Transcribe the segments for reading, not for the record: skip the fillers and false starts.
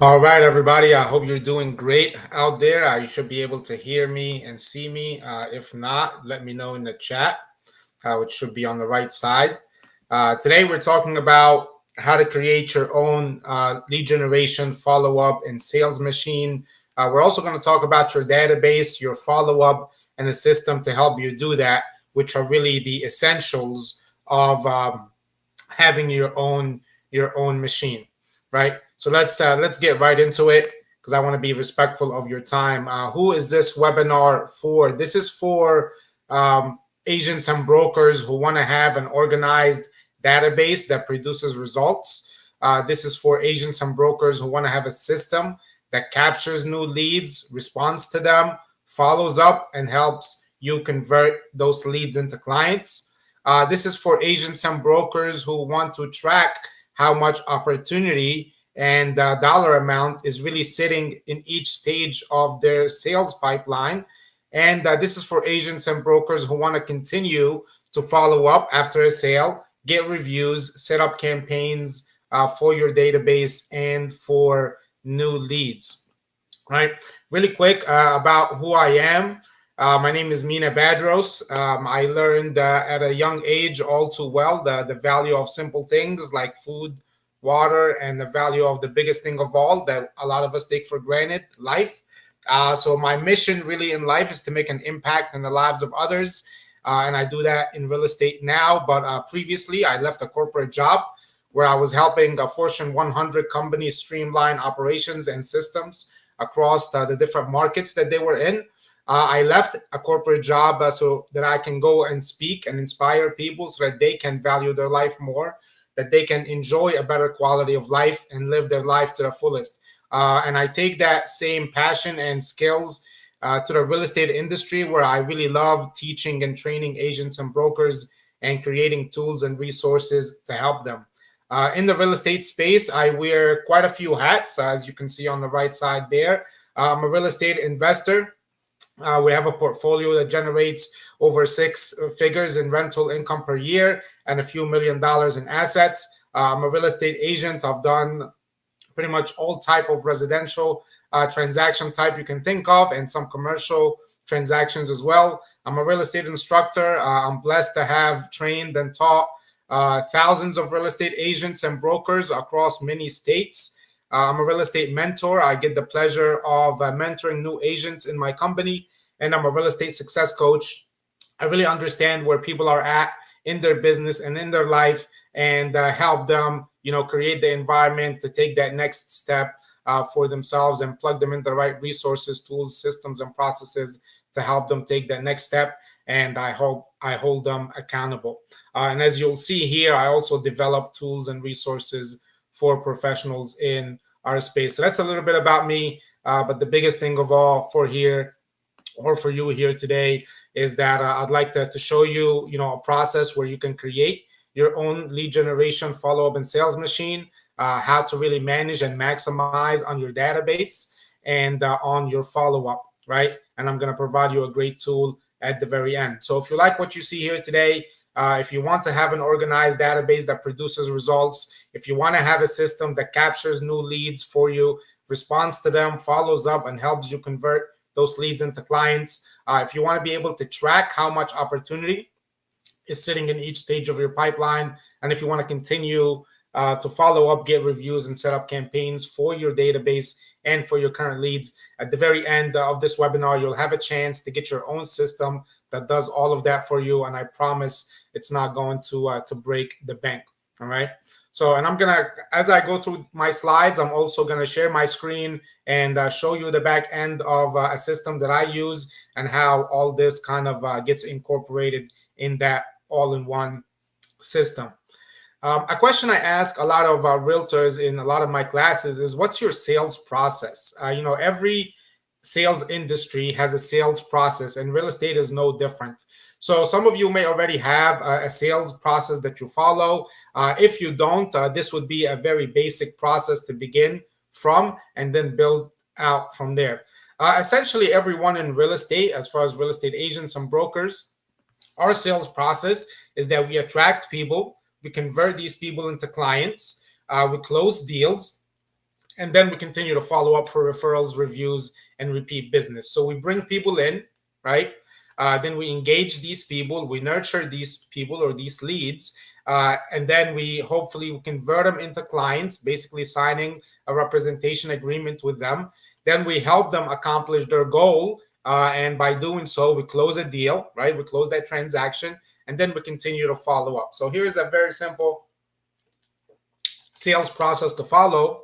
All right, everybody. I hope you're doing great out there. You should be able to hear me and see me. If not, let me know in the chat, which should be on the right side. Today, we're talking about how to create your own lead generation, follow up, and sales machine. We're also going to talk about your database, your follow up, and a system to help you do that, which are really the essentials of having your own machine, right? So let's get right into it because I want to be respectful of your time. Who is this webinar for? This is for agents and brokers who want to have an organized database that produces results. This is for agents and brokers who want to have a system that captures new leads, responds to them, follows up, and helps you convert those leads into clients. This is for agents and brokers who want to track how much opportunity and dollar amount is really sitting in each stage of their sales pipeline. And this is for agents and brokers who want to continue to follow up after a sale, get reviews, set up campaigns for your database and for new leads. Right? Really quick about who I am. My name is MenaBadros. I learned at a young age all too well the value of simple things like food, water, and the value of the biggest thing of all that a lot of us take for granted, life. So my mission really in life is to make an impact in the lives of others. And I do that in real estate now. But previously, I left a corporate job where I was helping a Fortune 100 companies streamline operations and systems across the different markets that they were in. I left a corporate job so that I can go and speak and inspire people so that they can value their life more, that they can enjoy a better quality of life and live their life to the fullest. And I take that same passion and skills to the real estate industry, where I really love teaching and training agents and brokers and creating tools and resources to help them. In the real estate space, I wear quite a few hats, as you can see on the right side there. I'm a real estate investor. We have a portfolio that generates over six figures in rental income per year and a few $1 million in assets. I'm a real estate agent. I've done pretty much all type of residential transaction type you can think of, and some commercial transactions as well. I'm a real estate instructor. I'm blessed to have trained and taught thousands of real estate agents and brokers across many states. I'm a real estate mentor. I get the pleasure of mentoring new agents in my company, and I'm a real estate success coach. I really understand where people are at in their business and in their life, and help them, create the environment to take that next step for themselves and plug them into the right resources, tools, systems, and processes to help them take that next step. And I hope I hold them accountable. And as you'll see here, I also develop tools and resources for professionals in our space. So that's a little bit about me. But the biggest thing of all for here, or for you here today, is that I'd like to show you, a process where you can create your own lead generation, follow up, and sales machine, how to really manage and maximize on your database and on your follow up, right? And I'm going to provide you a great tool at the very end. So if you like what you see here today, if you want to have an organized database that produces results, if you want to have a system that captures new leads for you, responds to them, follows up, and helps you convert those leads into clients, if you want to be able to track how much opportunity is sitting in each stage of your pipeline, and if you want to continue to follow up, get reviews, and set up campaigns for your database and for your current leads, at the very end of this webinar, you'll have a chance to get your own system that does all of that for you. And I promise it's not going to break the bank. All right. So, and I'm going to, as I go through my slides, I'm also going to share my screen and show you the back end of a system that I use and how all this kind of gets incorporated in that all-in-one system. A question I ask a lot of realtors in a lot of my classes is, what's your sales process? Every sales industry has a sales process, and real estate is no different. So some of you may already have a sales process that you follow. If you don't, this would be a very basic process to begin from and then build out from there. Essentially, everyone in real estate, as far as real estate agents and brokers, our sales process is that we attract people, we convert these people into clients, we close deals, And then we continue to follow up for referrals, reviews, and repeat business. So we bring people in, right? Then we engage these people, we nurture these people or these leads, and then we hopefully convert them into clients, basically signing a representation agreement with them. Then we help them accomplish their goal, and by doing so, we close a deal, right? We close that transaction, and then we continue to follow up. So here's a very simple sales process to follow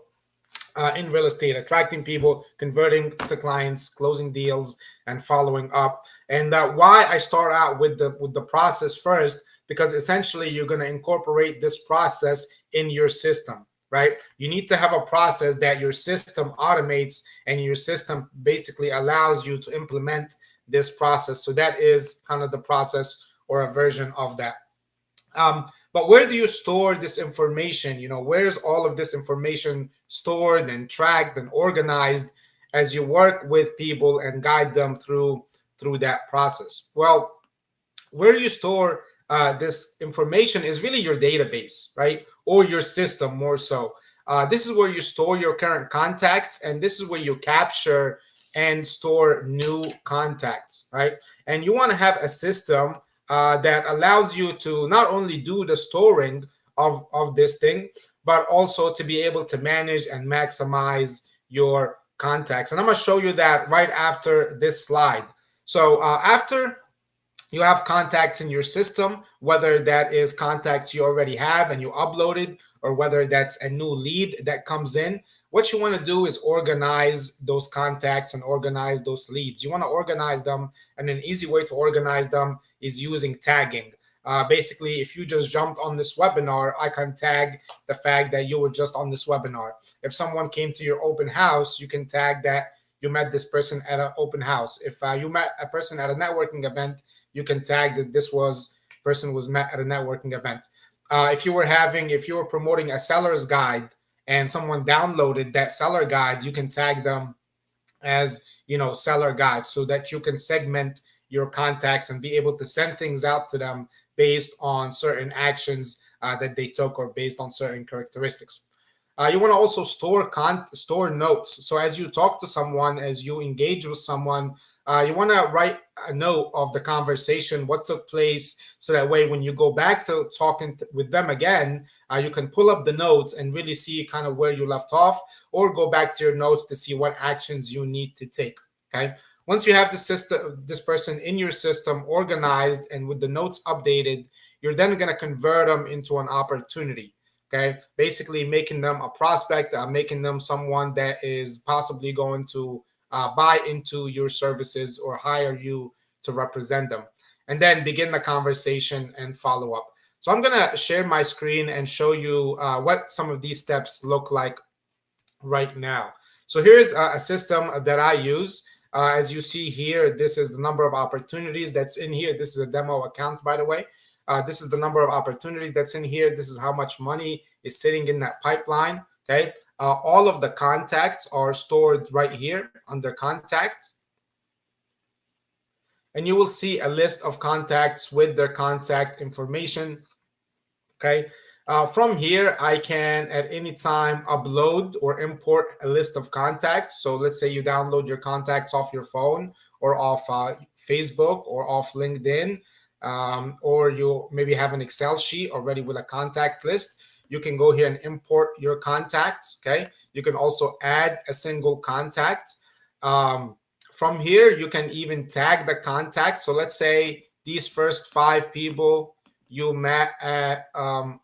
in real estate: attracting people, converting to clients, closing deals, and following up. And why I start out with the process first, because essentially you're going to incorporate this process in your system, right? You need to have a process that your system automates, and your system basically allows you to implement this process. So that is kind of the process or a version of that. But where do you store this information? Where's all of this information stored and tracked and organized as you work with people and guide them through that process? Well, where you store this information is really your database, right? Or your system, more so. This is where you store your current contacts, and this is where you capture and store new contacts, right? And you want to have a system that allows you to not only do the storing of this thing, but also to be able to manage and maximize your contacts. And I'm going to show you that right after this slide. So after you have contacts in your system, whether that is contacts you already have and you uploaded, or whether that's a new lead that comes in, what you want to do is organize those contacts and organize those leads. You want to organize them, and an easy way to organize them is using tagging. Basically, if you just jumped on this webinar, I can tag the fact that you were just on this webinar. If someone came to your open house, you can tag that you met this person at an open house. If you met a person at a networking event, you can tag that this person was met at a networking event. If you were promoting a seller's guide and someone downloaded that seller guide, you can tag them as seller guide, so that you can segment your contacts and be able to send things out to them based on certain actions that they took, or based on certain characteristics. You want to also store notes. So as you talk to someone, as you engage with someone, you want to write a note of the conversation, what took place, so that way when you go back to talking with them again, you can pull up the notes and really see kind of where you left off, or go back to your notes to see what actions you need to take. Okay. Once you have this person in your system organized and with the notes updated, you're then going to convert them into an opportunity. Okay, basically making them a prospect, making them someone that is possibly going to buy into your services or hire you to represent them, and then begin the conversation and follow up. So I'm going to share my screen and show you what some of these steps look like right now. So here's a system that I use. As you see here, this is the number of opportunities that's in here. This is a demo account, by the way. This is the number of opportunities that's in here. This is how much money is sitting in that pipeline. Okay. All of the contacts are stored right here under contacts. And you will see a list of contacts with their contact information. Okay. From here, I can at any time upload or import a list of contacts. So let's say you download your contacts off your phone, or off Facebook, or off LinkedIn. Or you maybe have an Excel sheet already with a contact list. You can go here and import your contacts. Okay. You can also add a single contact. From here, you can even tag the contacts. So let's say these first 5 people you met at,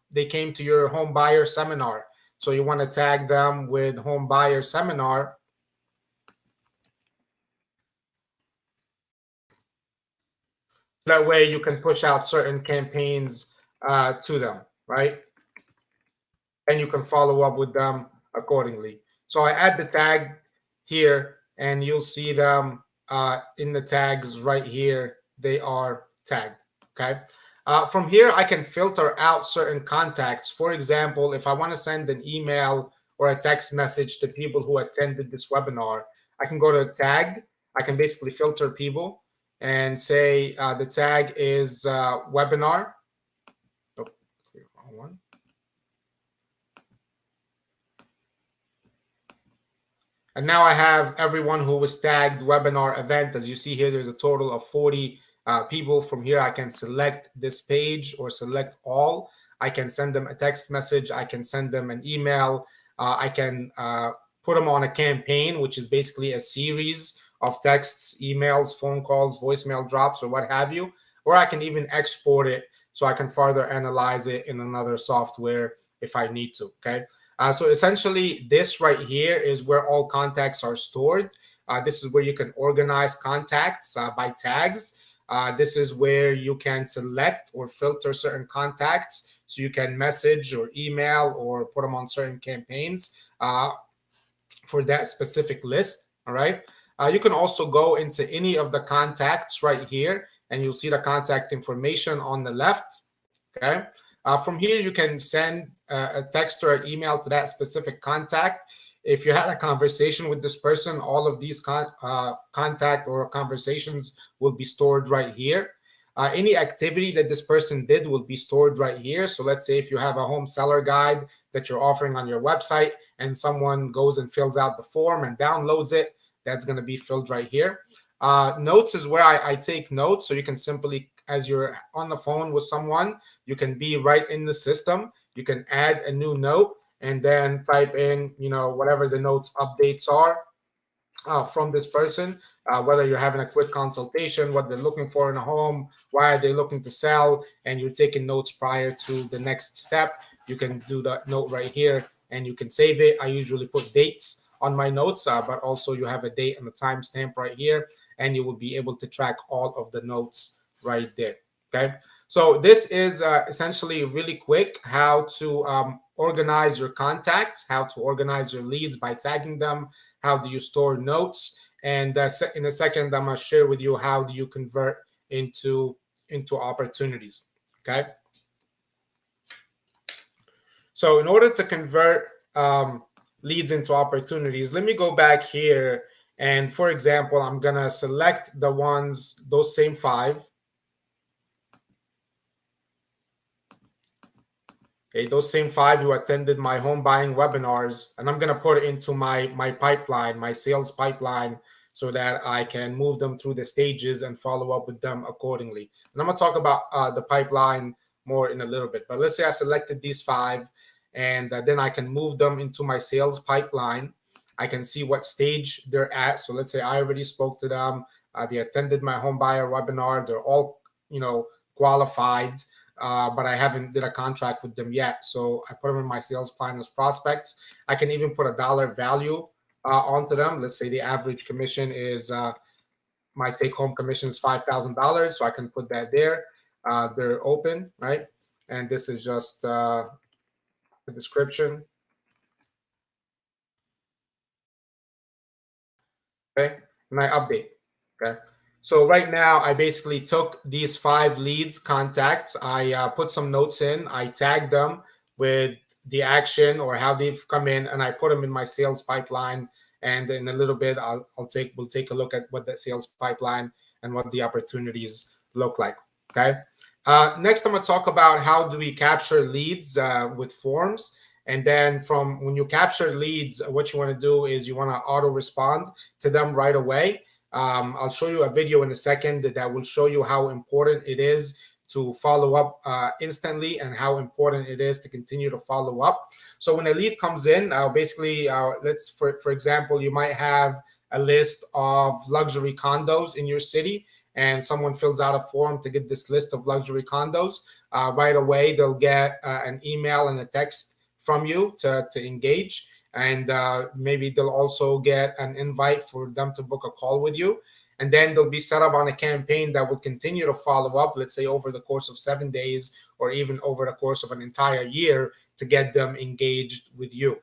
they came to your home buyer seminar. So you want to tag them with home buyer seminar. That way you can push out certain campaigns to them, right? And you can follow up with them accordingly. So I add the tag here, and you'll see them in the tags right here. They are tagged. Okay. From here, I can filter out certain contacts. For example, if I want to send an email or a text message to people who attended this webinar, I can go to tag. I can basically filter people and say the tag is webinar. Oh, wrong one. And now I have everyone who was tagged webinar event. As you see here, there's a total of 40 people. From here, I can select this page or select all. I can send them a text message. I can send them an email. I can put them on a campaign, which is basically a series of texts, emails, phone calls, voicemail drops, or what have you. Or I can even export it so I can further analyze it in another software if I need to. Okay. So essentially, this right here is where all contacts are stored. This is where you can organize contacts by tags. This is where you can select or filter certain contacts, so you can message or email or put them on certain campaigns for that specific list. All right. You can also go into any of the contacts right here, and you'll see the contact information on the left. Okay. From here, you can send a text or an email to that specific contact. If you had a conversation with this person, all of these contact or conversations will be stored right here. Any activity that this person did will be stored right here. So let's say if you have a home seller guide that you're offering on your website and someone goes and fills out the form and downloads it, that's going to be filled right here. Notes is where I take notes. So you can simply, as you're on the phone with someone, you can be right in the system. You can add a new note and then type in, whatever the notes updates are from this person, whether you're having a quick consultation, what they're looking for in a home, why are they looking to sell, and you're taking notes prior to the next step. You can do that note right here and you can save it. I usually put dates on my notes, but also you have a date and a timestamp right here, and you will be able to track all of the notes right there. Okay, so this is essentially really quick how to organize your contacts, how to organize your leads by tagging them, how do you store notes, and in a second I'm going to share with you how do you convert into opportunities. Okay, so in order to convert leads into opportunities, let me go back here, and for example, I'm going to select those same 5. Okay, those same 5 who attended my home buying webinars, and I'm going to put it into my pipeline, my sales pipeline, so that I can move them through the stages and follow up with them accordingly. And I'm going to talk about the pipeline more in a little bit. But let's say I selected these 5, and then I can move them into my sales pipeline. I can see what stage they're at. So let's say I already spoke to them. They attended my home buyer webinar. They're all, qualified. But I haven't did a contract with them yet. So I put them in my sales plan as prospects. I can even put a dollar value onto them. Let's say the average commission is, my take-home commission is $5,000. So I can put that there. They're open, right? And this is just the description. Okay, and I update. Okay. So right now, I basically took these 5 leads contacts. I put some notes in. I tagged them with the action or how they've come in, and I put them in my sales pipeline. And in a little bit, we'll take a look at what that sales pipeline and what the opportunities look like. Okay. Next, I'm going to talk about how do we capture leads with forms. And then from when you capture leads, what you want to do is you want to auto respond to them right away. I'll show you a video in a second that will show you how important it is to follow up instantly and how important it is to continue to follow up. So when a lead comes in, basically, let's for example, you might have a list of luxury condos in your city, and someone fills out a form to get this list of luxury condos. Right away, they'll get an email and a text from you to engage. And maybe they'll also get an invite for them to book a call with you. And then they'll be set up on a campaign that will continue to follow up, let's say over the course of 7 days or even over the course of an entire year to get them engaged with you.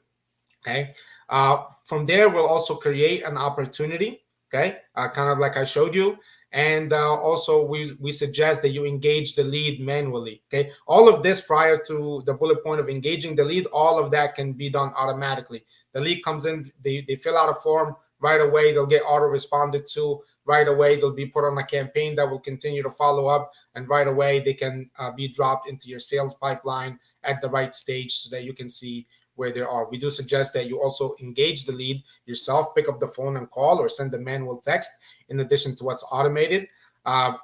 Okay. From there, we'll also create an opportunity. Okay. Kind of like I showed you. And also, we suggest that you engage the lead manually. Okay, all of this prior to the bullet point of engaging the lead, all of that can be done automatically. The lead comes in, they fill out a form right away. They'll get auto responded to right away. They'll be put on a campaign that will continue to follow up, and right away they can be dropped into your sales pipeline at the right stage so that you can see where they are. We do suggest that you also engage the lead yourself, pick up the phone and call, or send a manual text in addition to what's automated,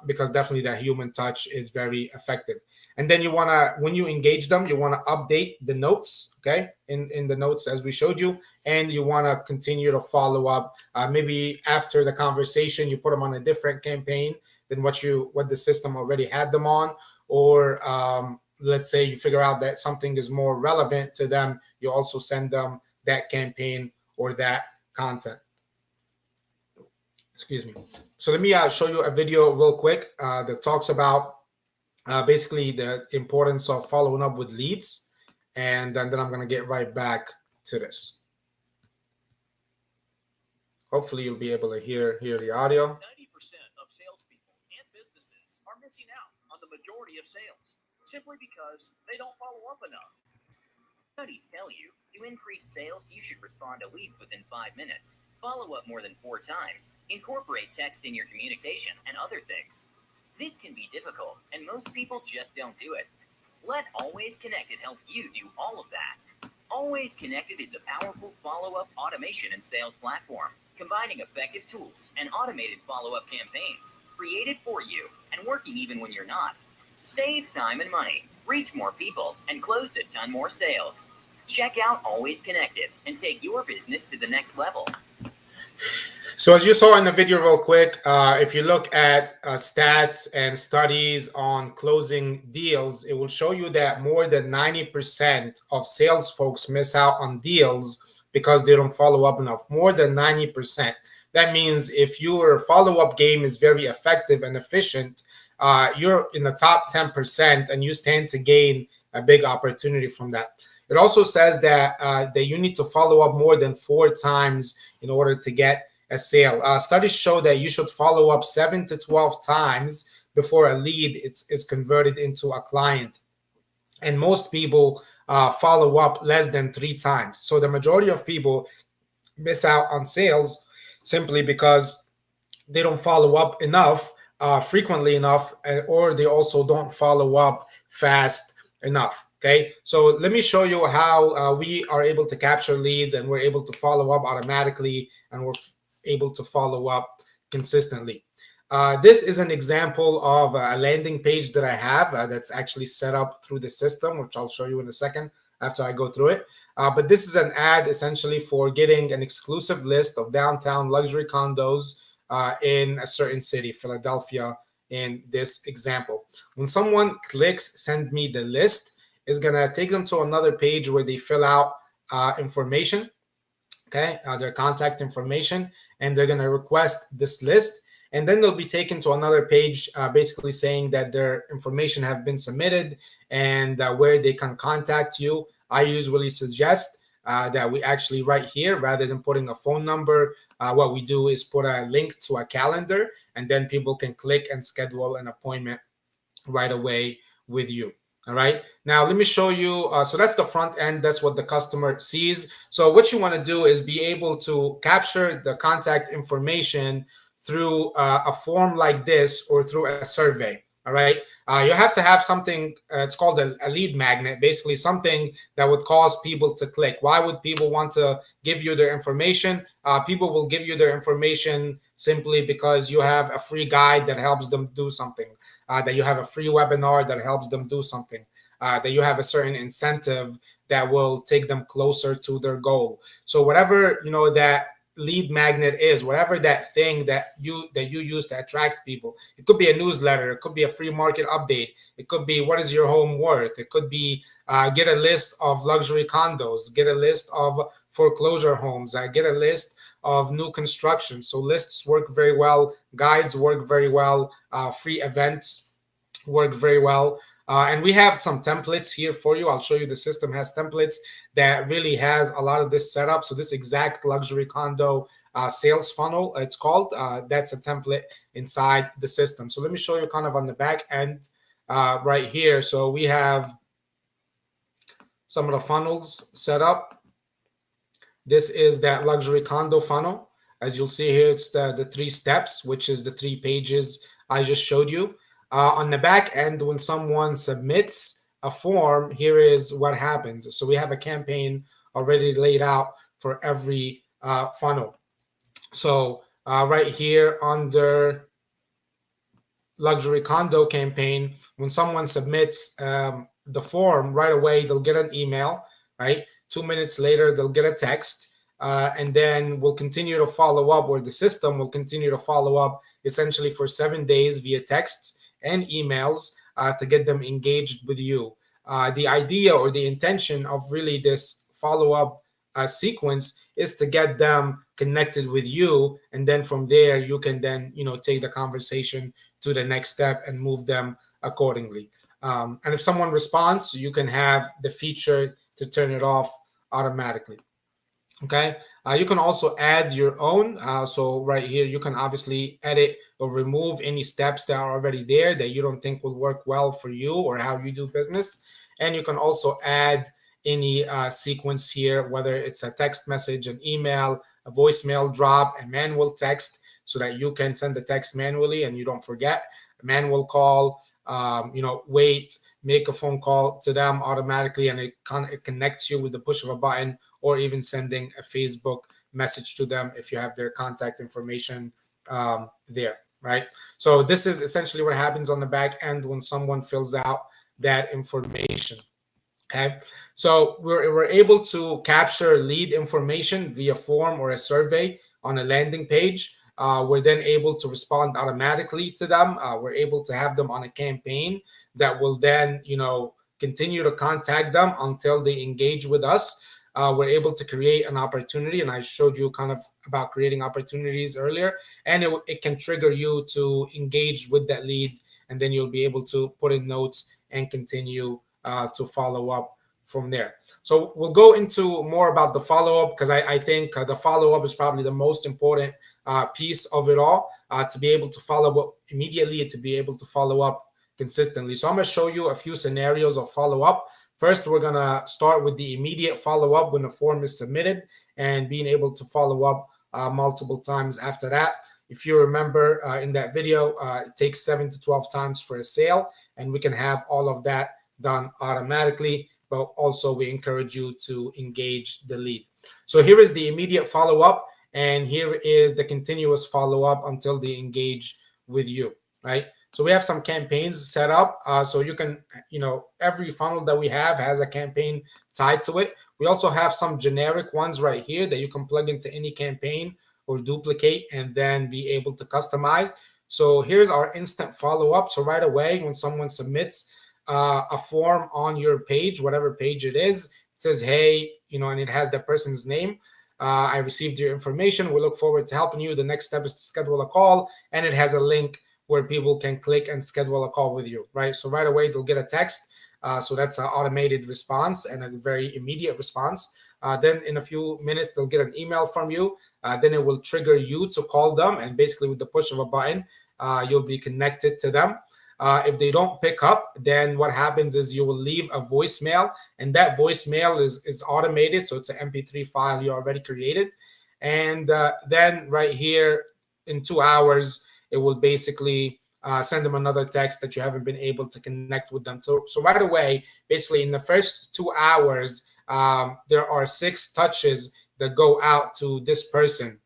because definitely that human touch is very effective. And then you want to, when you engage them, you want to update the notes, okay, in the notes as we showed you, and you want to continue to follow up. Maybe after the conversation, you put them on a different campaign than what the system already had them on, or let's say you figure out that something is more relevant to them, you also send them that campaign or that content. Excuse me. So let me show you a video real quick that talks about basically the importance of following up with leads, and then I'm going to get right back to this. Hopefully you'll be able to hear the audio. 90% of salespeople and businesses are missing out on the majority of sales simply because they don't follow up enough. Studies tell you to increase sales, you should respond to leads within 5 minutes, follow up more than 4 times, incorporate text in your communication, and other things. This can be difficult, and most people just don't do it. Let Always Connected help you do all of that. Always Connected is a powerful follow-up automation and sales platform, combining effective tools and automated follow-up campaigns, created for you and working even when you're not. Save time and money, reach more people, and close a ton more sales. Check out Always Connected and take your business to the next level. So as you saw in the video real quick, if you look at stats and studies on closing deals, it will show you that more than 90% of sales folks miss out on deals because they don't follow up enough. More than 90%. That means if your follow-up game is very effective and efficient, you're in the top 10% and you stand to gain a big opportunity from that. It also says that that you need to follow up more than 4 times in order to get a sale. Studies show that you should follow up 7 to 12 times before a lead is converted into a client. And most people follow up less than 3 times. So the majority of people miss out on sales simply because they don't follow up enough, frequently enough, or they also don't follow up fast enough. Okay, so let me show you how we are able to capture leads and we're able to follow up automatically and we're able to follow up consistently. This is an example of a landing page that I have that's actually set up through the system, which I'll show you in a second after I go through it. But this is an ad essentially for getting an exclusive list of downtown luxury condos in a certain city, Philadelphia, in this example. When someone clicks send me the list, it's going to take them to another page where they fill out information, okay, their contact information, and they're going to request this list. And then they'll be taken to another page basically saying that their information have been submitted and where they can contact you. I usually suggest that we actually right here, rather than putting a phone number, what we do is put a link to a calendar, and then people can click and schedule an appointment right away with you. All right, now let me show you. So that's the front end. That's what the customer sees. So what you want to do is be able to capture the contact information through a form like this or through a survey. All right, you have to have something, it's called a lead magnet, basically something that would cause people to click. Why would people want to give you their information? People will give you their information simply because you have a free guide that helps them do something, that you have a free webinar that helps them do something, that you have a certain incentive that will take them closer to their goal. So whatever, you know, that lead magnet is, whatever that thing that you use to attract people. It could be a newsletter, it could be a free market update, it could be what is your home worth, it could be get a list of luxury condos, get a list of foreclosure homes, get a list of new construction. So lists work very well, guides work very well, free events work very well. And we have some templates here for you. I'll show you the system has templates that really has a lot of this set up. So this exact luxury condo sales funnel, it's called, that's a template inside the system. So let me show you kind of on the back end right here. So we have some of the funnels set up. This is that luxury condo funnel. As you'll see here, it's the 3 steps, which is the 3 pages I just showed you. On the back end, when someone submits a form, here is what happens. So we have a campaign already laid out for every funnel. So right here under luxury condo campaign, when someone submits the form, right away they'll get an email, right? 2 minutes later they'll get a text, and then we'll continue to follow up, or the system will continue to follow up essentially for 7 days via texts and emails to get them engaged with you. The idea or the intention of really this follow up sequence is to get them connected with you, and then from there you can then take the conversation to the next step and move them accordingly. And if someone responds, you can have the feature to turn it off automatically. Okay. You can also add your own. So right here, you can obviously edit or remove any steps that are already there that you don't think will work well for you or how you do business. And you can also add any sequence here, whether it's a text message, an email, a voicemail drop, a manual text, so that you can send the text manually and you don't forget. A manual call, wait, make a phone call to them automatically, and it connects you with the push of a button, or even sending a Facebook message to them if you have their contact information there, right? So this is essentially what happens on the back end when someone fills out that information. Okay, so we're able to capture lead information via form or a survey on a landing page. We're then able to respond automatically to them. We're able to have them on a campaign that will then, continue to contact them until they engage with us. We're able to create an opportunity, and I showed you kind of about creating opportunities earlier, and it can trigger you to engage with that lead, and then you'll be able to put in notes and continue to follow up from there. So we'll go into more about the follow-up, because I think the follow-up is probably the most important piece of it all, to be able to follow up immediately and to be able to follow up consistently. So I'm going to show you a few scenarios of follow-up. First, we're going to start with the immediate follow-up when the form is submitted, and being able to follow up multiple times after that. If you remember in that video, it takes 7 to 12 times for a sale, and we can have all of that done automatically, but also we encourage you to engage the lead. So here is the immediate follow-up, and here is the continuous follow-up until they engage with you, right? So we have some campaigns set up. So you can, every funnel that we have has a campaign tied to it. We also have some generic ones right here that you can plug into any campaign or duplicate and then be able to customize. So here's our instant follow-up. So right away, when someone submits a form on your page, whatever page it is, it says, hey, and it has that person's name. I received your information. We look forward to helping you. The next step is to schedule a call, and it has a link where people can click and schedule a call with you, right? So right away, they'll get a text. So that's an automated response and a very immediate response. Then in a few minutes, they'll get an email from you. Then it will trigger you to call them. And basically with the push of a button, you'll be connected to them. If they don't pick up, then what happens is you will leave a voicemail, and that voicemail is automated. So it's an MP3 file you already created. And then right here in 2 hours, it will basically send them another text that you haven't been able to connect with them. So right away, basically in the first 2 hours, there are 6 touches that go out to this person.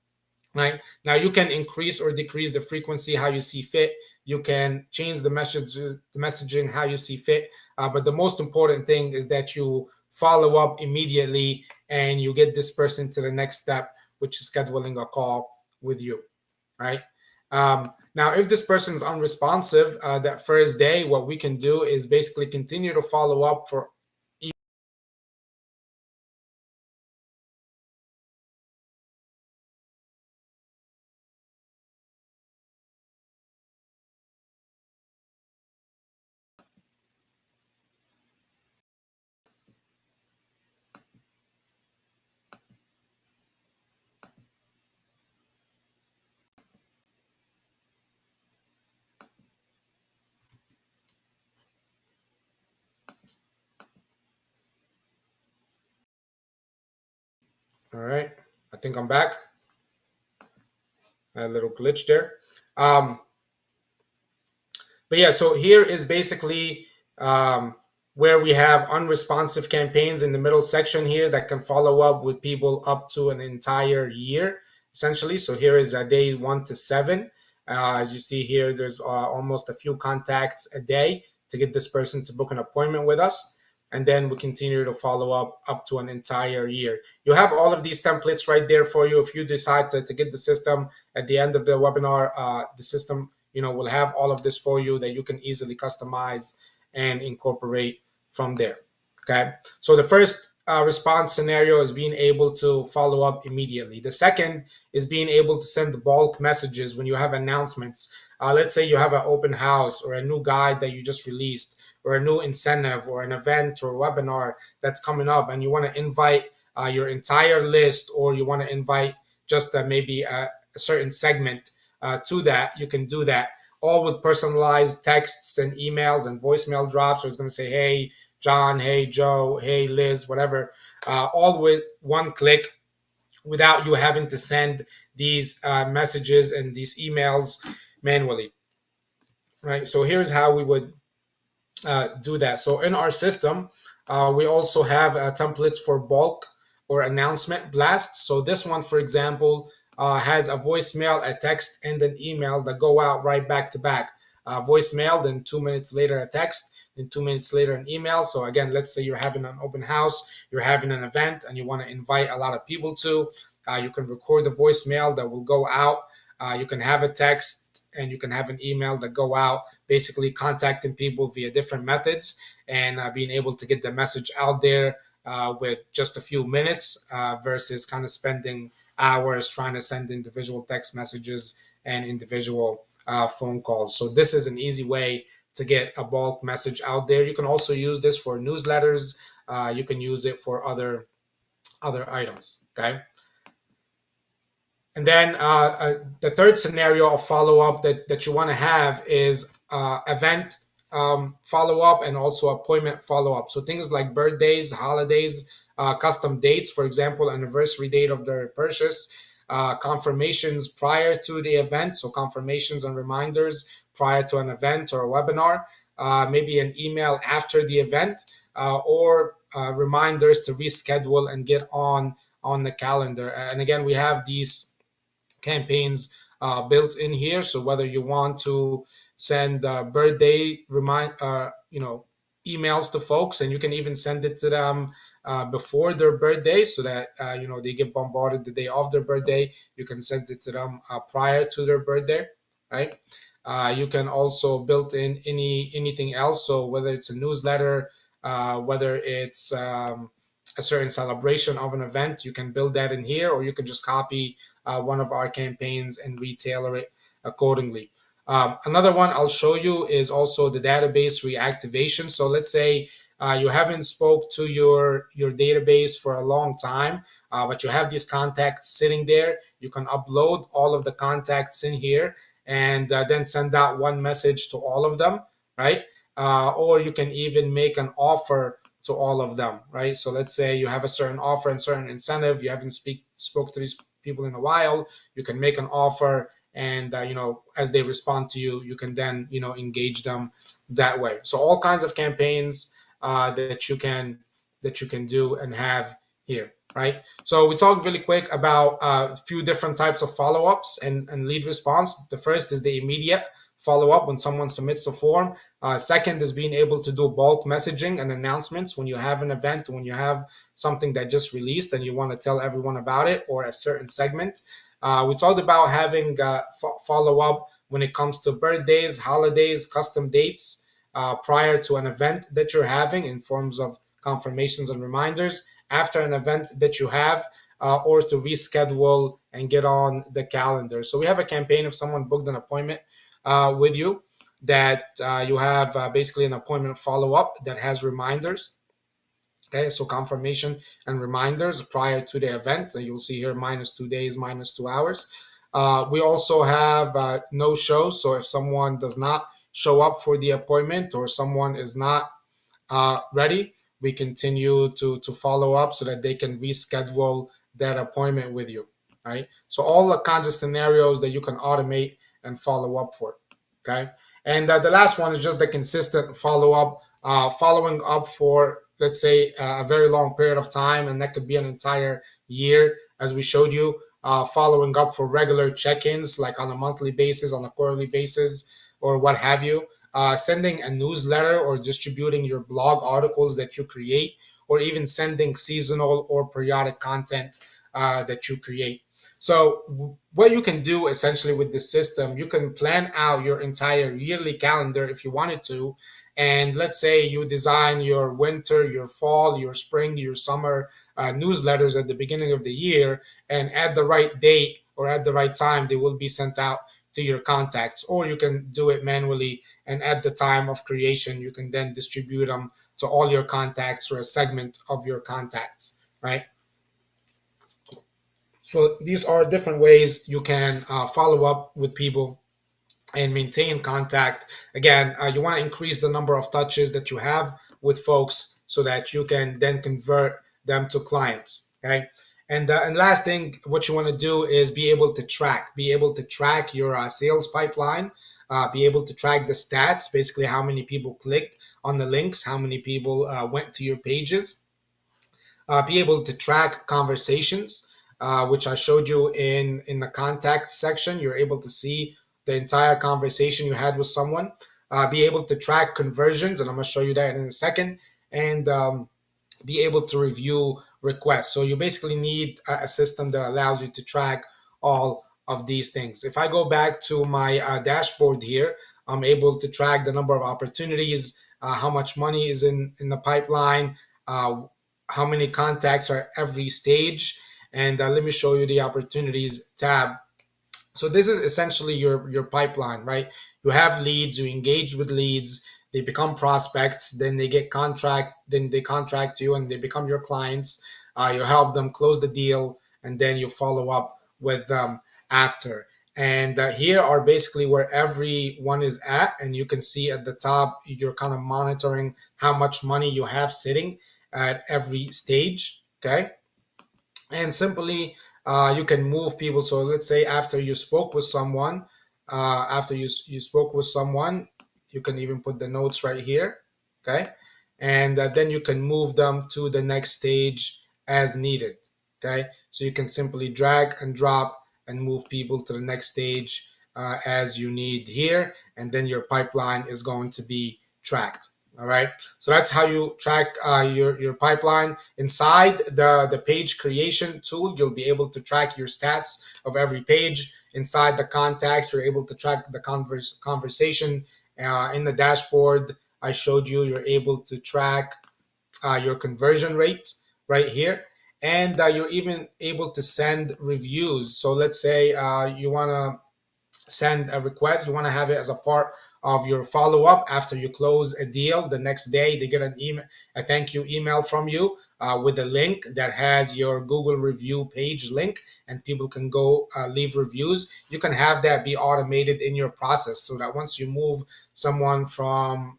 Right now, you can increase or decrease the frequency how you see fit. You can change the messaging how you see fit. But the most important thing is that you follow up immediately and you get this person to the next step, which is scheduling a call with you. Right. Now, if this person is unresponsive that first day, what we can do is basically continue to follow up for. All right, I think I'm back. A little glitch there. But yeah, so here is basically where we have unresponsive campaigns in the middle section here that can follow up with people up to an entire year, essentially. So here is day 1 to 7. As you see here, there's almost a few contacts a day to get this person to book an appointment with us. And then we continue to follow up to an entire year. You have all of these templates right there for you. If you decide to get the system at the end of the webinar, the system will have all of this for you that you can easily customize and incorporate from there. Okay, so the first response scenario is being able to follow up immediately. The second is being able to send bulk messages when you have announcements. Let's say you have an open house or a new guide that you just released, or a new incentive or an event or webinar that's coming up, and you want to invite your entire list, or you want to invite just maybe a certain segment to that. You can do that all with personalized texts and emails and voicemail drops. So it's going to say, hey, John, hey, Joe, hey, Liz, whatever, all with one click, without you having to send these messages and these emails manually, right? So here's how we would do that. So in our system, we also have templates for bulk or announcement blasts. So this one, for example, has a voicemail, a text, and an email that go out right back to back. Voicemail, then 2 minutes later a text, then 2 minutes later an email. So again, let's say you're having an open house, you're having an event, and you want to invite a lot of people to. You can record the voicemail that will go out. You can have a text, and you can have an email that go out, basically contacting people via different methods, and being able to get the message out there with just a few minutes versus kind of spending hours trying to send individual text messages and individual phone calls. So this is an easy way to get a bulk message out there. You can also use this for newsletters. You can use it for other items. Okay. And then the third scenario of follow up that you want to have is event follow up and also appointment follow up. So things like birthdays, holidays, custom dates, for example, anniversary date of their purchase, confirmations prior to the event. So confirmations and reminders prior to an event or a webinar, maybe an email after the event, or reminders to reschedule and get on the calendar. And again, we have these campaigns built in here. So whether you want to send birthday emails to folks, and you can even send it to them before their birthday, so that they get bombarded the day of their birthday. You can send it to them prior to their birthday, right? You can also build in anything else. So whether it's a newsletter, whether it's a certain celebration of an event, you can build that in here, or you can just copy one of our campaigns and retailer it accordingly. Another one I'll show you is also the database reactivation. So let's say you haven't spoke to your database for a long time, but you have these contacts sitting there. You can upload all of the contacts in here, and then send out one message to all of them, right? Or you can even make an offer to all of them, right? So let's say you have a certain offer and certain incentive. You haven't spoke to these people in a while. You can make an offer, and as they respond to you, you can then engage them that way. So all kinds of campaigns that you can do and have here, right? So we talked really quick about a few different types of follow-ups and lead response. The first is the immediate follow-up when someone submits a form. Second is being able to do bulk messaging and announcements when you have an event, when you have something that just released and you want to tell everyone about it, or a certain segment. We talked about having follow-up when it comes to birthdays, holidays, custom dates prior to an event that you're having, in forms of confirmations and reminders, after an event that you have, or to reschedule and get on the calendar. So we have a campaign if someone booked an appointment with you, that you have basically an appointment follow-up that has reminders. Okay, so confirmation and reminders prior to the event. And you'll see here -2 days, -2 hours. We also have no shows. So if someone does not show up for the appointment, or someone is not ready, we continue to follow up so that they can reschedule that appointment with you, right? So all the kinds of scenarios that you can automate and follow up for, okay? And the last one is just the consistent follow up following up for, let's say, a very long period of time, and that could be an entire year, as we showed you. Following up for regular check-ins, like on a monthly basis, on a quarterly basis, or what have you. Sending a newsletter or distributing your blog articles that you create, or even sending seasonal or periodic content that you create. So what you can do essentially with this system, you can plan out your entire yearly calendar if you wanted to. And let's say you design your winter, your fall, your spring, your summer newsletters at the beginning of the year, and at the right date or at the right time, they will be sent out to your contacts. Or you can do it manually, and at the time of creation, you can then distribute them to all your contacts or a segment of your contacts, right? So these are different ways you can follow up with people and maintain contact. Again, you want to increase the number of touches that you have with folks so that you can then convert them to clients. Okay. And last thing, what you want to do is be able to track your sales pipeline, be able to track the stats, basically how many people clicked on the links, how many people went to your pages, be able to track conversations, which I showed you in the contact section. You're able to see the entire conversation you had with someone. Be able to track conversions, and I'm going to show you that in a second. And be able to review requests. So you basically need a system that allows you to track all of these things. If I go back to my dashboard here, I'm able to track the number of opportunities, how much money is in the pipeline, uh, how many contacts are every stage. And let me show you the opportunities tab. So this is essentially your pipeline, right? You have leads, you engage with leads, they become prospects, then they get contract, then they contract you and they become your clients. You help them close the deal, and then you follow up with them after. And here are basically where everyone is at, and you can see at the top you're kind of monitoring how much money you have sitting at every stage. Okay, and simply you can move people. So let's say after you spoke with someone, after you spoke with someone, you can even put the notes right here. Okay, and then you can move them to the next stage as needed. Okay, so you can simply drag and drop and move people to the next stage as you need here, and then your pipeline is going to be tracked. All right, so that's how you track your pipeline. Inside the page creation tool, you'll be able to track your stats of every page. Inside the contacts, you're able to track the conversation. In the dashboard I showed you, you're able to track your conversion rate right here. And you're even able to send reviews. So let's say you want to send a request, you want to have it as a part of your follow up after you close a deal. The next day they get an email, a thank you email from you with a link that has your Google review page link, and people can go leave reviews. You can have that be automated in your process, so that once you move someone from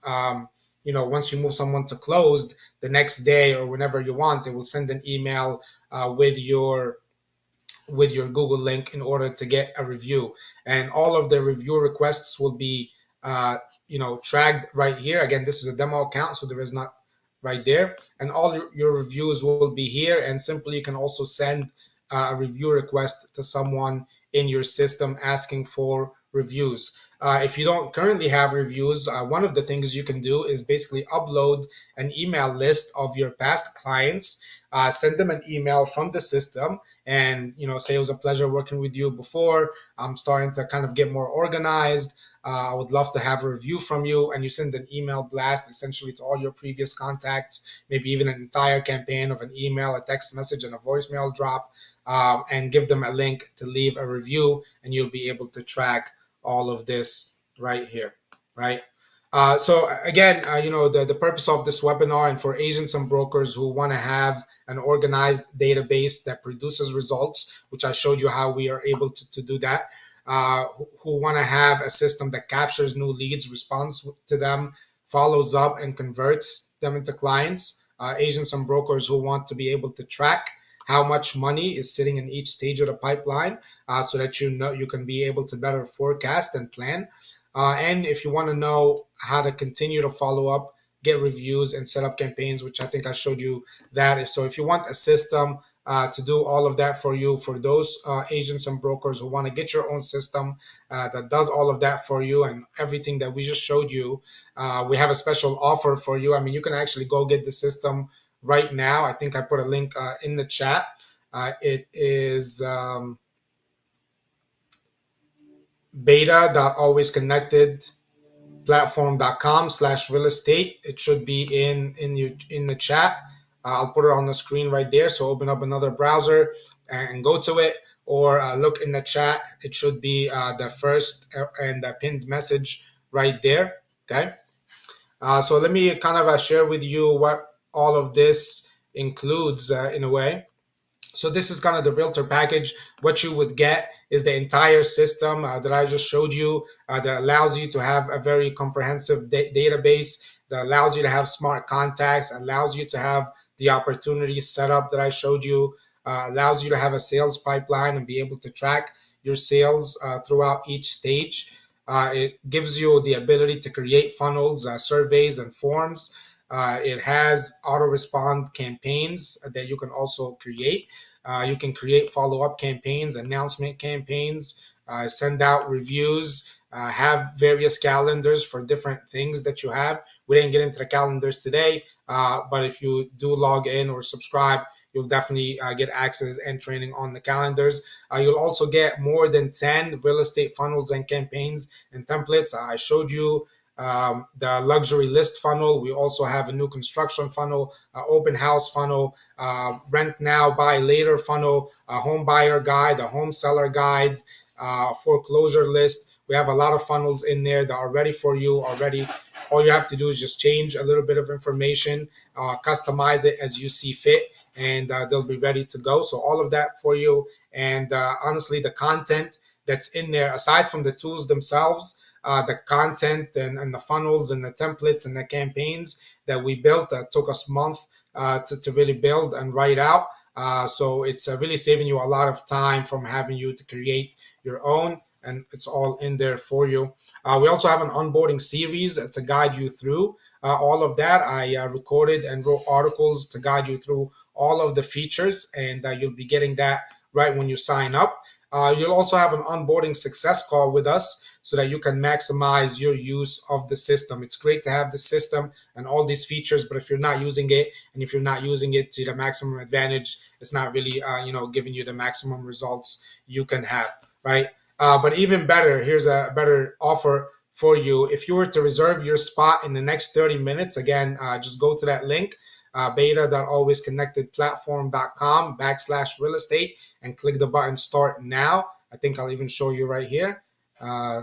once you move someone to closed, the next day or whenever you want, it will send an email with your Google link in order to get a review. And all of the review requests will be, tracked right here. Again, this is a demo account, so there is not right there. And all your reviews will be here. And simply, you can also send a review request to someone in your system asking for reviews. If you don't currently have reviews, one of the things you can do is basically upload an email list of your past clients, send them an email from the system, and say it was a pleasure working with you before. I'm starting to kind of get more organized. I would love to have a review from you. And you send an email blast essentially to all your previous contacts, maybe even an entire campaign of an email, a text message, and a voicemail drop, and give them a link to leave a review. And you'll be able to track all of this right here, right? So again, the purpose of this webinar, and for agents and brokers who want to have an organized database that produces results, which I showed you how we are able to do that, who want to have a system that captures new leads, responds to them, follows up, and converts them into clients, agents and brokers who want to be able to track how much money is sitting in each stage of the pipeline, so that you can be able to better forecast and plan. And if you want to know how to continue to follow up, get reviews, and set up campaigns, which I think I showed you that. So if you want a system to do all of that for you, for those agents and brokers who want to get your own system that does all of that for you and everything that we just showed you, we have a special offer for you. I mean, you can actually go get the system right now. I think I put a link in the chat. It is beta.alwaysconnected platform.com/real estate. It should be in the chat. I'll put it on the screen right there. So open up another browser and go to it, or look in the chat. It should be the first and the pinned message right there. Okay. So let me kind of share with you what all of this includes in a way. So this is kind of the realtor package. What you would get is the entire system that I just showed you that allows you to have a very comprehensive database, that allows you to have smart contacts, allows you to have the opportunity set up that I showed you, allows you to have a sales pipeline and be able to track your sales throughout each stage. It gives you the ability to create funnels, surveys, and forms. It has auto respond campaigns that you can also create. You can create follow up campaigns, announcement campaigns, send out reviews, have various calendars for different things that you have. We didn't get into the calendars today, but if you do log in or subscribe, you'll definitely get access and training on the calendars. You'll also get more than 10 real estate funnels and campaigns and templates. I showed you the luxury list funnel. We also have a new construction funnel, open house funnel, rent now, buy later funnel, a home buyer guide, a home seller guide, foreclosure list. We have a lot of funnels in there that are ready for you already. All you have to do is just change a little bit of information, customize it as you see fit, and they'll be ready to go. So all of that for you. And honestly, the content that's in there, aside from the tools themselves, the content and the funnels and the templates and the campaigns that we built that took us a month to really build and write out. So it's really saving you a lot of time from having you to create your own, and it's all in there for you. We also have an onboarding series to guide you through all of that. I recorded and wrote articles to guide you through all of the features, and you'll be getting that right when you sign up. You'll also have an onboarding success call with us so that you can maximize your use of the system. It's great to have the system and all these features, but if you're not using it, and if you're not using it to the maximum advantage, it's not really giving you the maximum results you can have, right? But even better, here's a better offer for you. If you were to reserve your spot in the next 30 minutes, again, just go to that link, beta.alwaysconnectedplatform.com/real estate, and click the button start now. I think I'll even show you right here.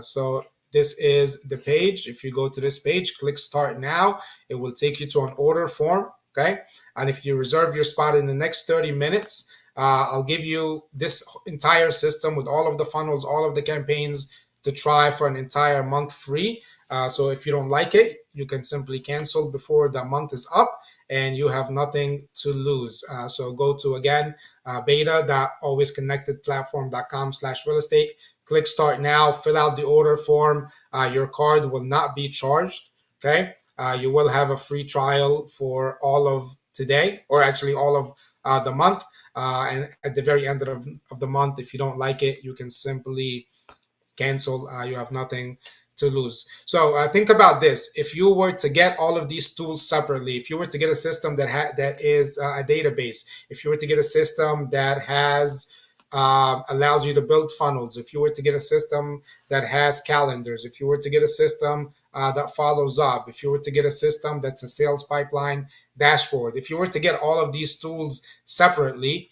So this is the page. If you go to this page, click start now, it will take you to an order form. Okay. And if you reserve your spot in the next 30 minutes, I'll give you this entire system with all of the funnels, all of the campaigns to try for an entire month free. So if you don't like it, you can simply cancel before the month is up, and you have nothing to lose. So go to, again, beta.alwaysconnectedplatform.com/real estate. Click start now, fill out the order form. Your card will not be charged. Okay. You will have a free trial for all of today, or actually all of the month. And at the very end of the month, if you don't like it, you can simply cancel. You have nothing to lose. So think about this: if you were to get all of these tools separately, if you were to get a system that is a database, if you were to get a system that has allows you to build funnels, if you were to get a system that has calendars, if you were to get a system that follows up, if you were to get a system that's a sales pipeline dashboard, if you were to get all of these tools separately,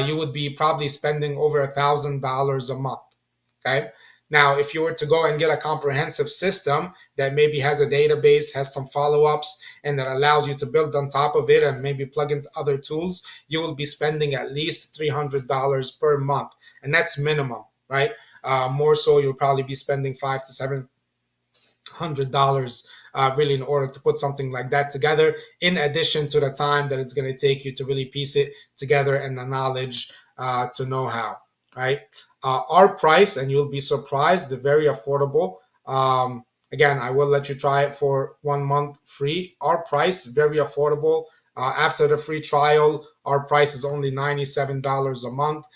you would be probably spending over $1,000 a month. Okay. Now, if you were to go and get a comprehensive system that maybe has a database, has some follow-ups, and that allows you to build on top of it and maybe plug into other tools, you will be spending at least $300 per month. And that's minimum, right? More so, you'll probably be spending $500 to $700 really in order to put something like that together, in addition to the time that it's going to take you to really piece it together and the knowledge to know how, right? Our price, and you'll be surprised, they're very affordable. Again, I will let you try it for 1 month free. Our price very affordable. After the free trial, our price is only $97 a month,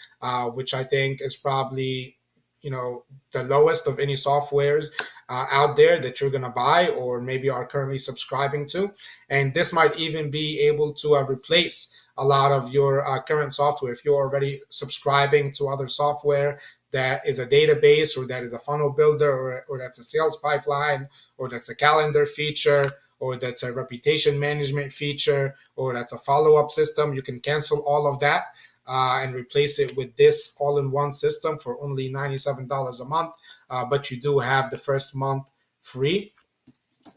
which I think is probably, the lowest of any softwares out there that you're gonna buy or maybe are currently subscribing to. And this might even be able to replace a lot of your current software if you're already subscribing to other software that is a database or that is a funnel builder or that's a sales pipeline or that's a calendar feature or that's a reputation management feature or that's a follow-up system. You can cancel all of that and replace it with this all-in-one system for only $97 a month. But you do have the first month free.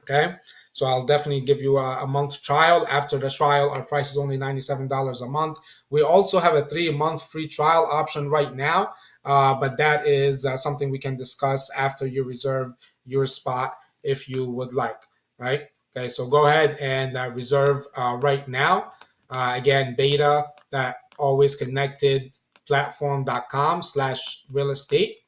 Okay. So I'll definitely give you a month trial. After the trial, our price is only $97 a month. We also have a 3 month free trial option right now, but that is something we can discuss after you reserve your spot if you would like, right? Okay, so go ahead and reserve right now. Again, beta that always connected platform.com/real estate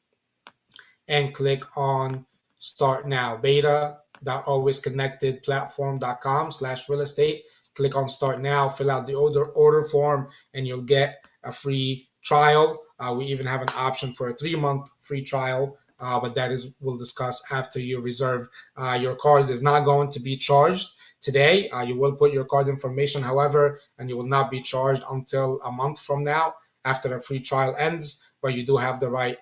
and click on start now. Beta.alwaysconnectedplatform.com/real estate. Click on start now, fill out the order form, and you'll get a free trial. We even have an option for a 3 month free trial, but that is we'll discuss after you reserve. Your card is not going to be charged today. You will put your card information, however, and you will not be charged until a month from now after the free trial ends, but you do have the right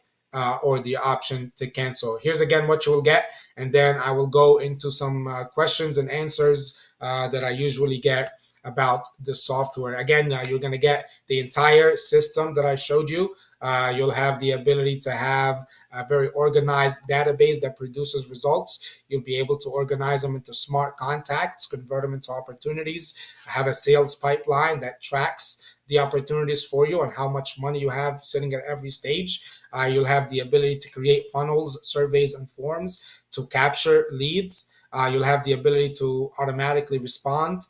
or the option to cancel. Here's again what you will get, and then I will go into some questions and answers that I usually get about the software. Again, you're going to get the entire system that I showed you. You'll have the ability to have a very organized database that produces results. You'll be able to organize them into smart contacts, convert them into opportunities, have a sales pipeline that tracks the opportunities for you and how much money you have sitting at every stage. You'll have the ability to create funnels, surveys, and forms to capture leads. You'll have the ability to automatically respond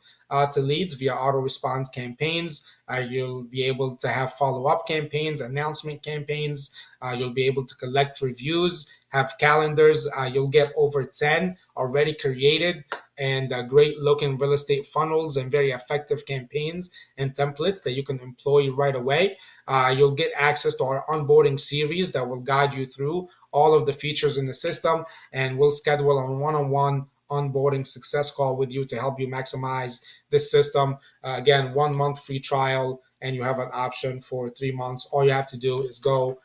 to leads via auto response campaigns. You'll be able to have follow-up campaigns, announcement campaigns. You'll be able to collect reviews, have calendars. You'll get over 10 already created and great looking real estate funnels and very effective campaigns and templates that you can employ right away. You'll get access to our onboarding series that will guide you through all of the features in the system, and we'll schedule a one-on-one onboarding success call with you to help you maximize this system. Again, 1 month free trial, and you have an option for 3 months. All you have to do is go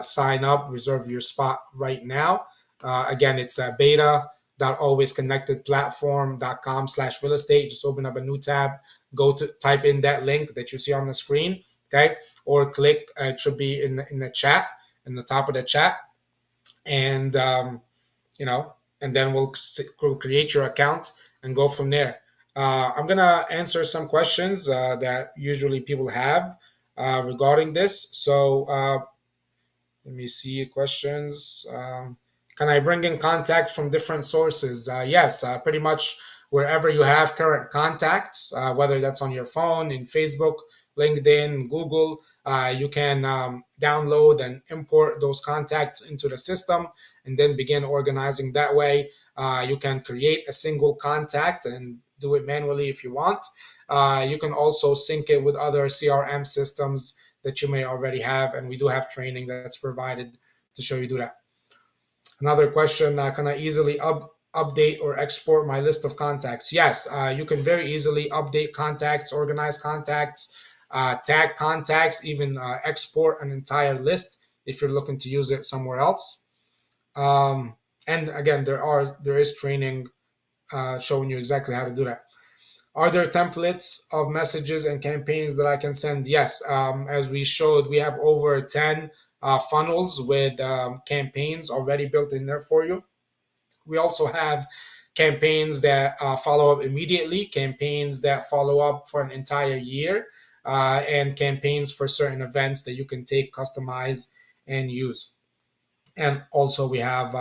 sign up, reserve your spot right now. Again, it's beta.alwaysconnectedplatform.com/real estate. Just open up a new tab, go to type in that link that you see on the screen, okay, or click. It should be in the chat, in the top of the chat, and you know, and then we'll create your account and go from there. I'm gonna answer some questions that usually people have regarding this. So let me see questions. Can I bring in contacts from different sources? Yes, pretty much wherever you have current contacts, whether that's on your phone, in Facebook, LinkedIn, Google, you can download and import those contacts into the system and then begin organizing that way. You can create a single contact and do it manually if you want. You can also sync it with other CRM systems that you may already have, and we do have training that's provided to show you do that. Another question: can I easily update or export my list of contacts? Yes, you can very easily update contacts, organize contacts, tag contacts, even export an entire list if you're looking to use it somewhere else. And again, there is training showing you exactly how to do that. Are there templates of messages and campaigns that I can send? Yes. As we showed, we have over 10 funnels with campaigns already built in there for you. We also have campaigns that follow up immediately, campaigns that follow up for an entire year, and campaigns for certain events that you can take, customize, and use. And also we have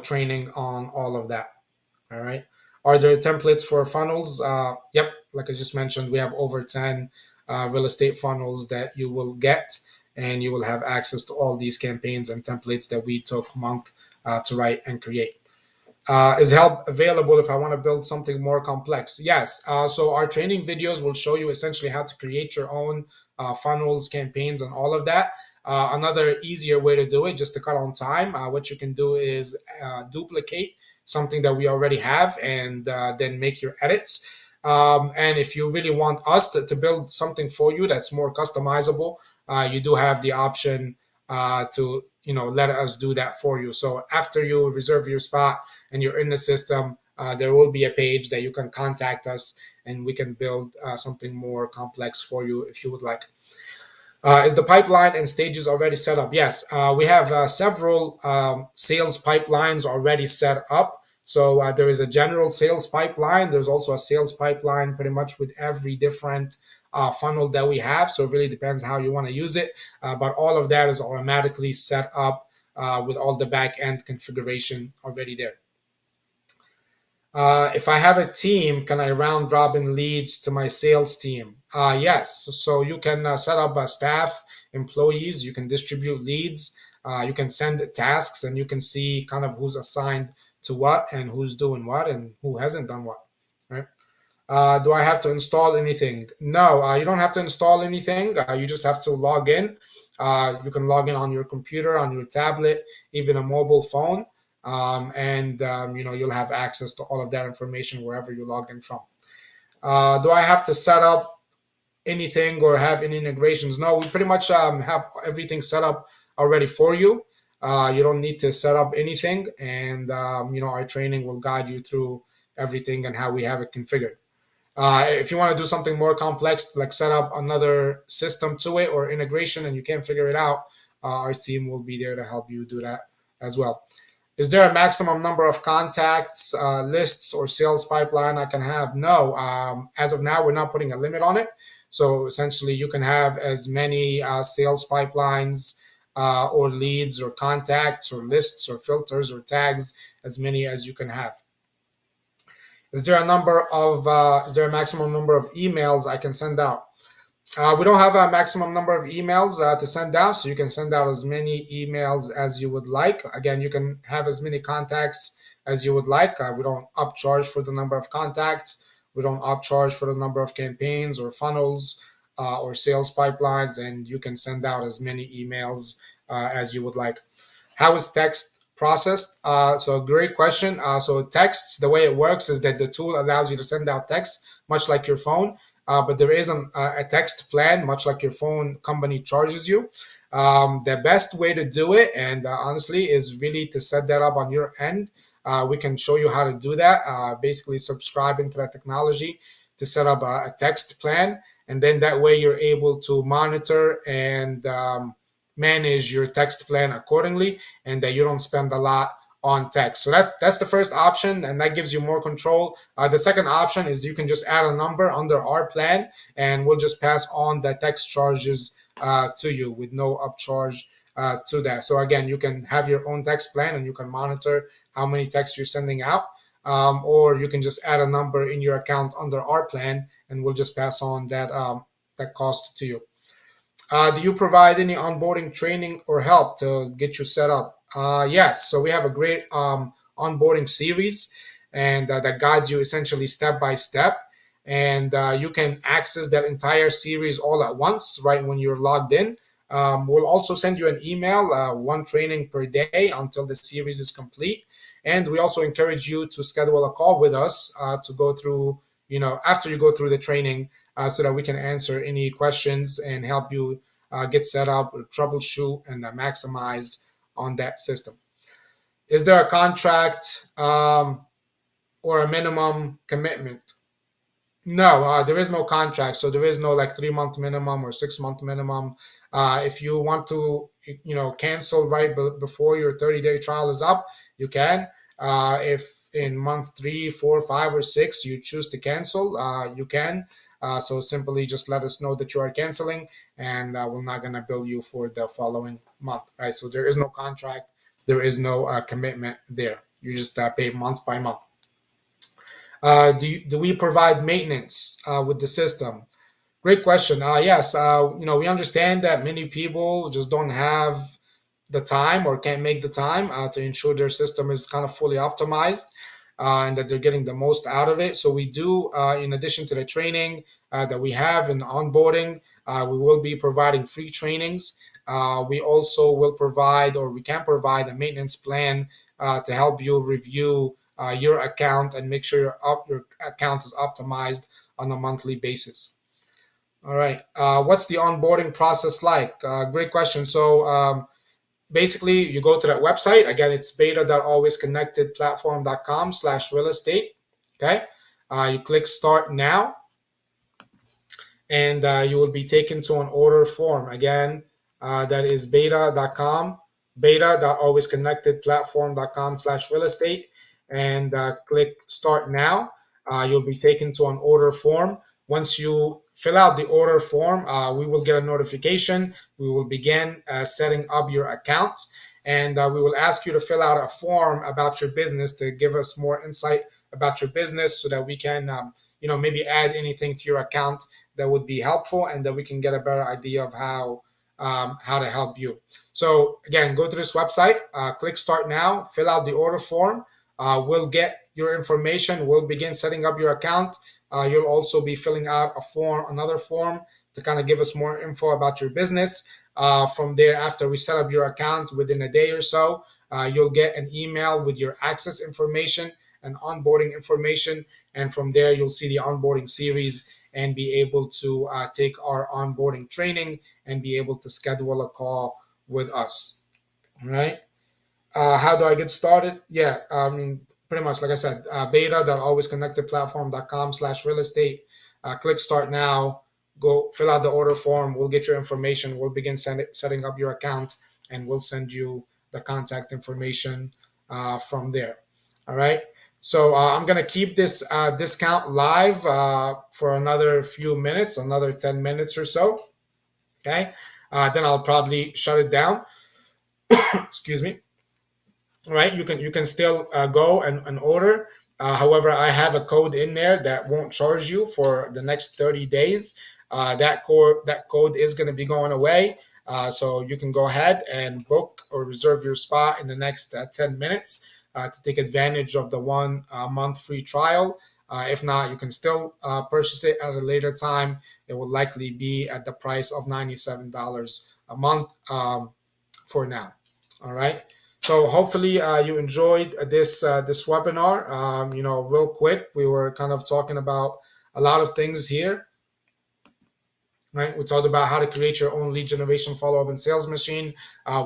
training on all of that. All right. Are there templates for funnels? Yep. Like I just mentioned, we have over 10 real estate funnels that you will get, and you will have access to all these campaigns and templates that we took a month to write and create. Is help available if I want to build something more complex? Yes. So our training videos will show you essentially how to create your own funnels, campaigns, and all of that. Another easier way to do it, just to cut on time, what you can do is duplicate something that we already have and then make your edits. And if you really want us to build something for you that's more customizable, you do have the option to let us do that for you. So after you reserve your spot and you're in the system, there will be a page that you can contact us and we can build something more complex for you if you would like. Is the pipeline and stages already set up? Yes, we have several sales pipelines already set up. So there is a general sales pipeline. There's also a sales pipeline pretty much with every different funnel that we have. So it really depends how you want to use it. But all of that is automatically set up with all the back end configuration already there. If I have a team, can I round robin leads to my sales team? Yes. So you can set up a staff, employees, you can distribute leads, you can send tasks, and you can see kind of who's assigned to what and who's doing what and who hasn't done what. Right? Do I have to install anything? No, you don't have to install anything. You just have to log in. You can log in on your computer, on your tablet, even a mobile phone, and you'll have access to all of that information wherever you logged in from. Do I have to set up anything or have any integrations? No, we pretty much have everything set up already for you. You don't need to set up anything, and our training will guide you through everything and how we have it configured. If you want to do something more complex, like set up another system to it or integration, and you can't figure it out, our team will be there to help you do that as well. Is there a maximum number of contacts, lists, or sales pipeline I can have? No. As of now, we're not putting a limit on it. So essentially, you can have as many sales pipelines or leads or contacts or lists or filters or tags, as many as you can have. Is there a maximum number of emails I can send out? We don't have a maximum number of emails to send out, so you can send out as many emails as you would like. Again, you can have as many contacts as you would like. We don't upcharge for the number of contacts. We don't upcharge for the number of campaigns or funnels or sales pipelines, and you can send out as many emails as you would like. How is text processed? So great question. So texts, the way it works is that the tool allows you to send out text, much like your phone. But there is a text plan, much like your phone company charges you. The best way to do it, and honestly, is really to set that up on your end. We can show you how to do that. Basically, subscribe into that technology to set up a text plan, and then that way you're able to monitor and manage your text plan accordingly, and that you don't spend a lot on text. So that's the first option, and that gives you more control. The second option is you can just add a number under our plan, and we'll just pass on the text charges to you with no upcharge to that. So again, you can have your own text plan, and you can monitor how many texts you're sending out, or you can just add a number in your account under our plan, and we'll just pass on that cost to you. Do you provide any onboarding training or help to get you set up? Yes. So we have a great onboarding series, and that guides you essentially step by step. And you can access that entire series all at once, right when you're logged in. We'll also send you an email, one training per day until the series is complete. And we also encourage you to schedule a call with us to go through, after you go through the training, so that we can answer any questions and help you get set up, troubleshoot, and maximize on that system. Is there a contract or a minimum commitment? No, there is no contract. So there is no like 3 month minimum or 6 month minimum. If you want to, cancel right before your 30-day trial is up, you can. If in month 3, 4, 5, or 6 you choose to cancel, you can. So simply just let us know that you are canceling, and we're not going to bill you for the following month, right? So there is no contract, there is no commitment there. You just pay month by month. Do we provide maintenance with the system? Great question. Yes, we understand that many people just don't have the time or can't make the time to ensure their system is kind of fully optimized and that they're getting the most out of it. So we do, in addition to the training that we have in the onboarding, we will be providing free trainings. We also will provide, or we can provide, a maintenance plan to help you review your account and make sure your account is optimized on a monthly basis. All right. What's the onboarding process like? Great question. So basically, you go to that website. Again, it's beta.alwaysconnectedplatform.com/real estate. Okay. You click Start Now, and you will be taken to an order form. Again, that is beta.alwaysconnectedplatform.com/real estate, and click Start Now. You'll be taken to an order form. Once you fill out the order form, we will get a notification. We will begin setting up your account, and we will ask you to fill out a form about your business to give us more insight about your business so that we can maybe add anything to your account that would be helpful, and that we can get a better idea of how to help you. So again, go to this website, click Start Now, fill out the order form. We'll get your information. We'll begin setting up your account. You'll also be filling out another form to kind of give us more info about your business. From there, after we set up your account, within a day or so, you'll get an email with your access information and onboarding information. And from there, you'll see the onboarding series and be able to take our onboarding training and be able to schedule a call with us. All right. How do I get started? Yeah, I mean, pretty much like I said, beta.alwaysconnectedplatform.com/real estate. Click Start Now. Go fill out the order form. We'll get your information. We'll begin setting up your account, and we'll send you the contact information from there. All right. So I'm gonna keep this discount live for another few minutes, another 10 minutes or so. Okay. Then I'll probably shut it down. Excuse me. Right, you can still go and order. However, I have a code in there that won't charge you for the next 30 days. That code is going to be going away, so you can go ahead and book or reserve your spot in the next 10 minutes to take advantage of the 1 month free trial. If not, you can still purchase it at a later time. It will likely be at the price of $97 a month for now. All right. So hopefully you enjoyed this webinar. Real quick, we were kind of talking about a lot of things here. Right, we talked about how to create your own lead generation, follow-up, and sales machine.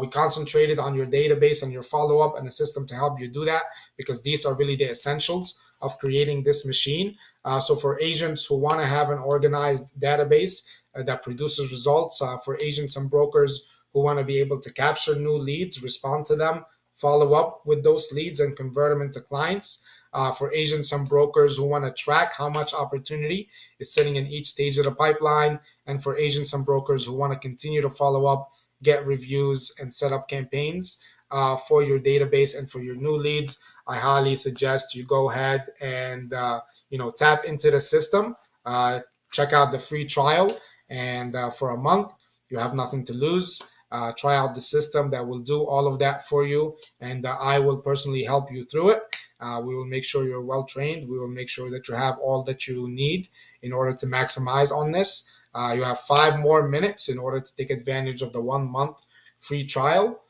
We concentrated on your database and your follow-up and a system to help you do that, because these are really the essentials of creating this machine. So for agents who want to have an organized database that produces results, for agents and brokers who want to be able to capture new leads, respond to them, follow up with those leads, and convert them into clients. For agents and brokers who want to track how much opportunity is sitting in each stage of the pipeline, and for agents and brokers who want to continue to follow up, get reviews, and set up campaigns for your database and for your new leads. I highly suggest you go ahead and tap into the system, check out the free trial, and for a month you have nothing to lose. Try out the system that will do all of that for you, and I will personally help you through it. We will make sure you're well trained. We will make sure that you have all that you need in order to maximize on this. You have 5 more minutes in order to take advantage of the 1 month free trial.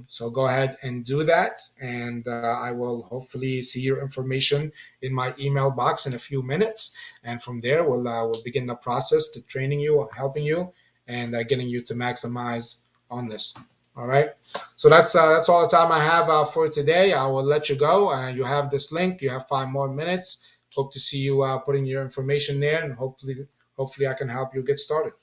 So go ahead and do that, and I will hopefully see your information in my email box in a few minutes. And from there, we'll begin the process to training you, helping you, and getting you to maximize on this. All right. So that's all the time I have for today. I will let you go. You have this link. You have 5 more minutes. Hope to see you putting your information there, and hopefully I can help you get started.